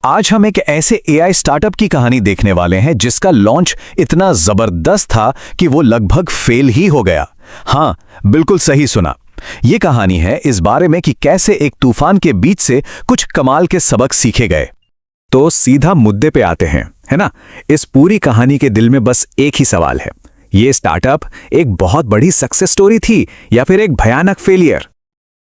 आज हम एक ऐसे एआई स्टार्टअप की कहानी देखने वाले हैं जिसका लॉन्च इतना जबरदस्त था कि वो लगभग फेल ही हो गया। हाँ, बिल्कुल सही सुना। ये कहानी है इस बारे में कि कैसे एक तूफान के बीच से कुछ कमाल के सबक सीखे गए। तो सीधा मुद्दे पे आते हैं, है ना। इस पूरी कहानी के दिल में बस एक ही सवाल है, ये स्टार्टअप एक बहुत बड़ी सक्सेस स्टोरी थी या फिर एक भयानक फेलियर।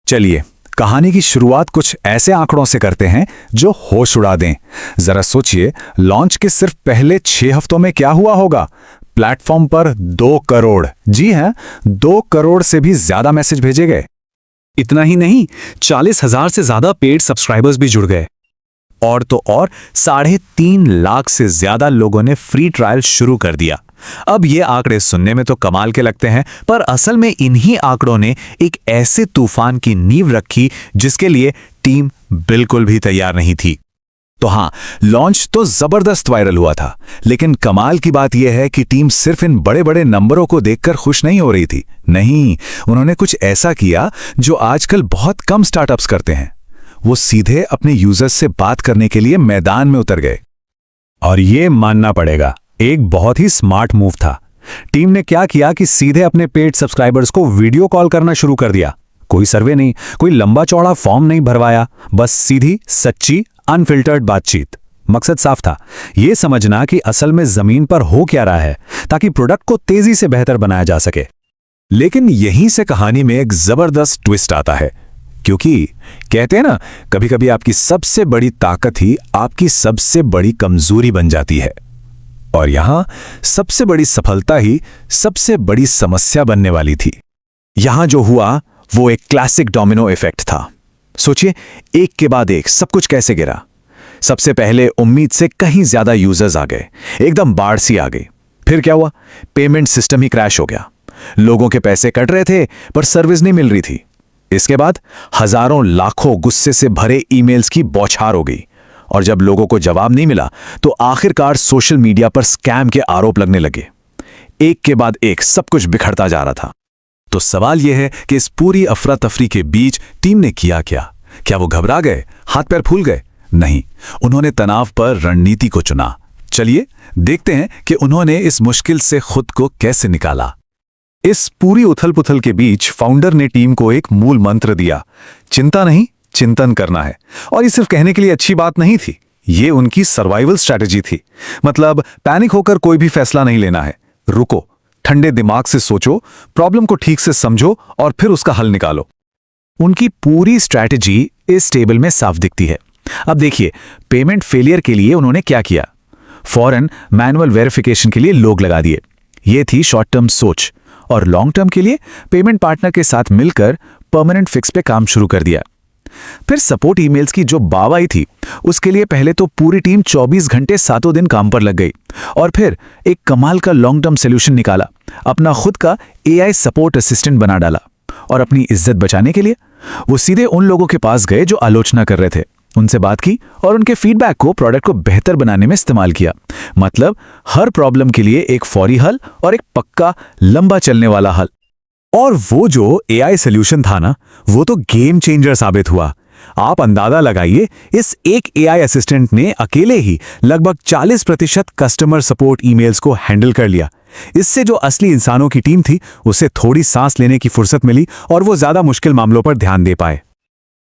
चलिए कहानी की शुरुआत कुछ ऐसे आंकड़ों से करते हैं जो होश उड़ा दें। जरा सोचिए, लॉन्च के सिर्फ पहले 6 हफ्तों में क्या हुआ होगा। प्लेटफॉर्म पर 2 करोड़, जी हां, 2 करोड़ से भी ज्यादा मैसेज भेजे गए। इतना ही नहीं, 40,000 से ज्यादा पेड सब्सक्राइबर्स भी जुड़ गए। और तो और 3.5 लाख से ज्यादा लोगों ने फ्री ट्रायल शुरू कर दिया। अब ये आंकड़े सुनने में तो कमाल के लगते हैं, पर असल में इन्हीं आंकड़ों ने एक ऐसे तूफान की नींव रखी जिसके लिए टीम बिल्कुल भी तैयार नहीं थी। तो हाँ, लॉन्च तो जबरदस्त वायरल हुआ था, लेकिन कमाल की बात यह है कि टीम सिर्फ इन बड़े बड़े नंबरों को देखकर खुश नहीं हो रही थी। नहीं, उन्होंने कुछ ऐसा किया जो आजकल बहुत कम स्टार्टअप्स करते हैं। वो सीधे अपने यूजर्स से बात करने के लिए मैदान में उतर गए। और ये मानना पड़ेगा, एक बहुत ही स्मार्ट मूव था। टीम ने क्या किया कि सीधे अपने पेड सब्सक्राइबर्स को वीडियो कॉल करना शुरू कर दिया। कोई सर्वे नहीं, कोई लंबा चौड़ा फॉर्म नहीं भरवाया, बस सीधी सच्ची अनफिल्टर्ड बातचीत। मकसद साफ था, ये समझना कि असल में जमीन पर हो क्या रहा है, ताकि प्रोडक्ट को तेजी से बेहतर बनाया जा सके। लेकिन यहीं से कहानी में एक जबरदस्त ट्विस्ट आता है, क्योंकि कहते हैं ना, कभी कभी आपकी सबसे बड़ी ताकत ही आपकी सबसे बड़ी कमजोरी बन जाती है। और यहां सबसे बड़ी सफलता ही सबसे बड़ी समस्या बनने वाली थी। यहां जो हुआ वो एक क्लासिक डोमिनो इफेक्ट था। सोचिए, एक के बाद एक सब कुछ कैसे गिरा। सबसे पहले उम्मीद से कहीं ज्यादा यूजर्स आ गए, एकदम बाढ़ सी आ गई। फिर क्या हुआ, पेमेंट सिस्टम ही क्रैश हो गया। लोगों के पैसे कट रहे थे पर सर्विस नहीं मिल रही थी। इसके बाद हजारों लाखों गुस्से से भरे ईमेल्स की बौछार हो गई, और जब लोगों को जवाब नहीं मिला तो आखिरकार सोशल मीडिया पर स्कैम के आरोप लगने लगे। एक के बाद एक सब कुछ बिखरता जा रहा था। तो सवाल यह है कि इस पूरी अफरा तफरी के बीच टीम ने किया क्या? क्या वो घबरा गए, हाथ पैर फूल गए? नहीं, उन्होंने तनाव पर रणनीति को चुना। चलिए देखते हैं कि उन्होंने इस मुश्किल से खुद को कैसे निकाला। इस पूरी उथल पुथल के बीच फाउंडर ने टीम को एक मूल मंत्र दिया, चिंता नहीं, चिंतन करना है। और ये सिर्फ कहने के लिए अच्छी बात नहीं थी, ये उनकी सर्वाइवल स्ट्रैटेजी थी। मतलब पैनिक होकर कोई भी फैसला नहीं लेना है। रुको, ठंडे दिमाग से सोचो, प्रॉब्लम को ठीक से समझो और फिर उसका हल निकालो। उनकी पूरी स्ट्रैटेजी इस टेबल में साफ दिखती है। अब देखिए, पेमेंट फेलियर के लिए उन्होंने क्या किया। फौरन मैनुअल वेरिफिकेशन के लिए लोग लगा दिए। ये थी शॉर्ट टर्म सोच। और लॉन्ग टर्म के लिए पेमेंट पार्टनर के साथ मिलकर परमानेंट फिक्स पे काम शुरू कर दिया। फिर सपोर्ट ईमेल्स की जो बावाई थी, उसके लिए पहले तो पूरी टीम 24 घंटे 7 दिन काम पर लग गई। और फिर एक कमाल का लॉन्ग टर्म सोल्यूशन निकाला, अपना खुद का एआई सपोर्ट असिस्टेंट बना डाला। और अपनी इज्जत बचाने के लिए वो सीधे उन लोगों के पास गए जो आलोचना कर रहे थे, उनसे बात की और उनके फीडबैक को प्रोडक्ट को बेहतर बनाने में इस्तेमाल किया। मतलब हर प्रॉब्लम के लिए एक फौरी हल और एक पक्का लंबा चलने वाला हल। और वो जो एआई सॉल्यूशन था ना, वो तो गेम चेंजर साबित हुआ। आप अंदाजा लगाइए, इस एक एआई असिस्टेंट ने अकेले ही लगभग 40% कस्टमर सपोर्ट ईमेल्स को हैंडल कर लिया। इससे जो असली इंसानों की टीम थी, उसे थोड़ी सांस लेने की फुर्सत मिली और वो ज्यादा मुश्किल मामलों पर ध्यान दे पाए।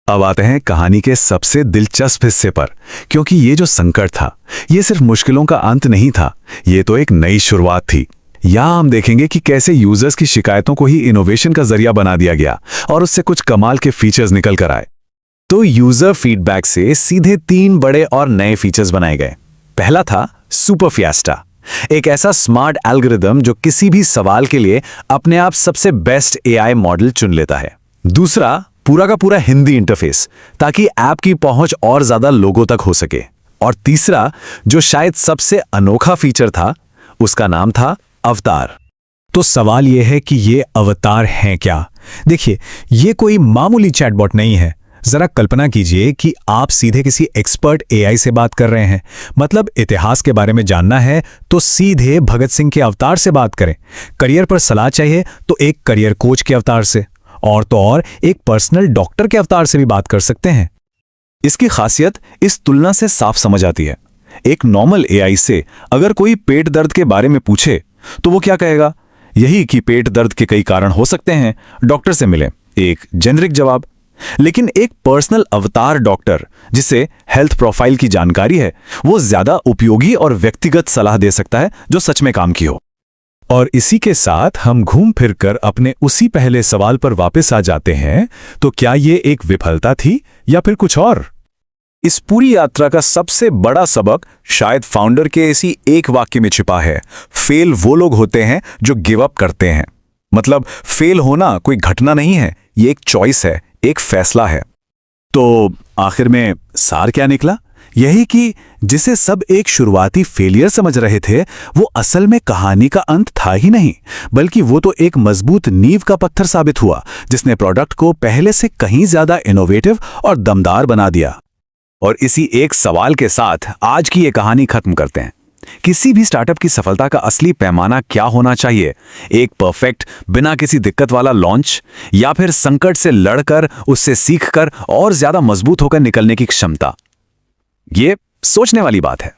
अब आते हैं कहानी के सबसे दिलचस्प हिस्से पर, क्योंकि ये जो संकट था, ये सिर्फ मुश्किलों का अंत नहीं था, ये तो एक नई शुरुआत थी। यहां हम देखेंगे कि कैसे यूजर्स की शिकायतों को ही इनोवेशन का जरिया बना दिया गया और उससे कुछ कमाल के फीचर्स निकल कर आए। तो यूजर फीडबैक से सीधे 3 बड़े और नए फीचर्स बनाए गए। पहला था सुपर फिएस्टा, एक ऐसा स्मार्ट एल्गोरिदम जो किसी भी सवाल के लिए अपने आप सबसे बेस्ट एआई मॉडल चुन लेता है। दूसरा, पूरा का पूरा हिंदी इंटरफेस, ताकि ऐप की पहुंच और ज्यादा लोगों तक हो सके। और तीसरा, जो शायद सबसे अनोखा फीचर था, उसका नाम था अवतार। तो सवाल यह है कि ये अवतार हैं क्या? देखिए, ये कोई मामूली चैटबॉट नहीं है। जरा कल्पना कीजिए कि आप सीधे किसी एक्सपर्ट एआई से बात कर रहे हैं। मतलब इतिहास के बारे में जानना है तो सीधे भगत सिंह के अवतार से बात करें। करियर पर सलाह चाहिए तो एक करियर कोच के अवतार से, और तो और एक पर्सनल डॉक्टर के अवतार से भी बात कर सकते हैं। इसकी खासियत इस तुलना से साफ समझ आती है। एक नॉर्मल एआई से अगर कोई पेट दर्द के बारे में पूछे तो वो क्या कहेगा? यही कि पेट दर्द के कई कारण हो सकते हैं, डॉक्टर से मिलें, एक जेनरिक जवाब। लेकिन एक पर्सनल अवतार डॉक्टर जिसे हेल्थ प्रोफाइल की जानकारी है, वो ज्यादा उपयोगी और व्यक्तिगत सलाह दे सकता है जो सच में काम की हो। और इसी के साथ हम घूम फिरकर अपने उसी पहले सवाल पर वापस आ जाते हैं, तो क्या ये एक विफलता थी या फिर कुछ और? इस पूरी यात्रा का सबसे बड़ा सबक शायद फाउंडर के इसी एक वाक्य में छिपा है। फेल वो लोग होते हैं जो गिव अप करते हैं। मतलब फेल होना कोई घटना नहीं है, ये एक चॉइस है, एक फैसला है। तो आखिर में सार क्या निकला? यही कि जिसे सब एक शुरुआती फेलियर समझ रहे थे, वो असल में कहानी का अंत था ही नहीं, बल्कि वो तो एक मजबूत नींव का पत्थर साबित हुआ, जिसने प्रोडक्ट को पहले से कहीं ज्यादा इनोवेटिव और दमदार बना दिया। और इसी एक सवाल के साथ आज की ये कहानी खत्म करते हैं। किसी भी स्टार्टअप की सफलता का असली पैमाना क्या होना चाहिए? एक परफेक्ट, बिना किसी दिक्कत वाला लॉन्च, या फिर संकट से लड़कर, उससे सीखकर और ज्यादा मजबूत होकर निकलने की क्षमता? ये सोचने वाली बात है।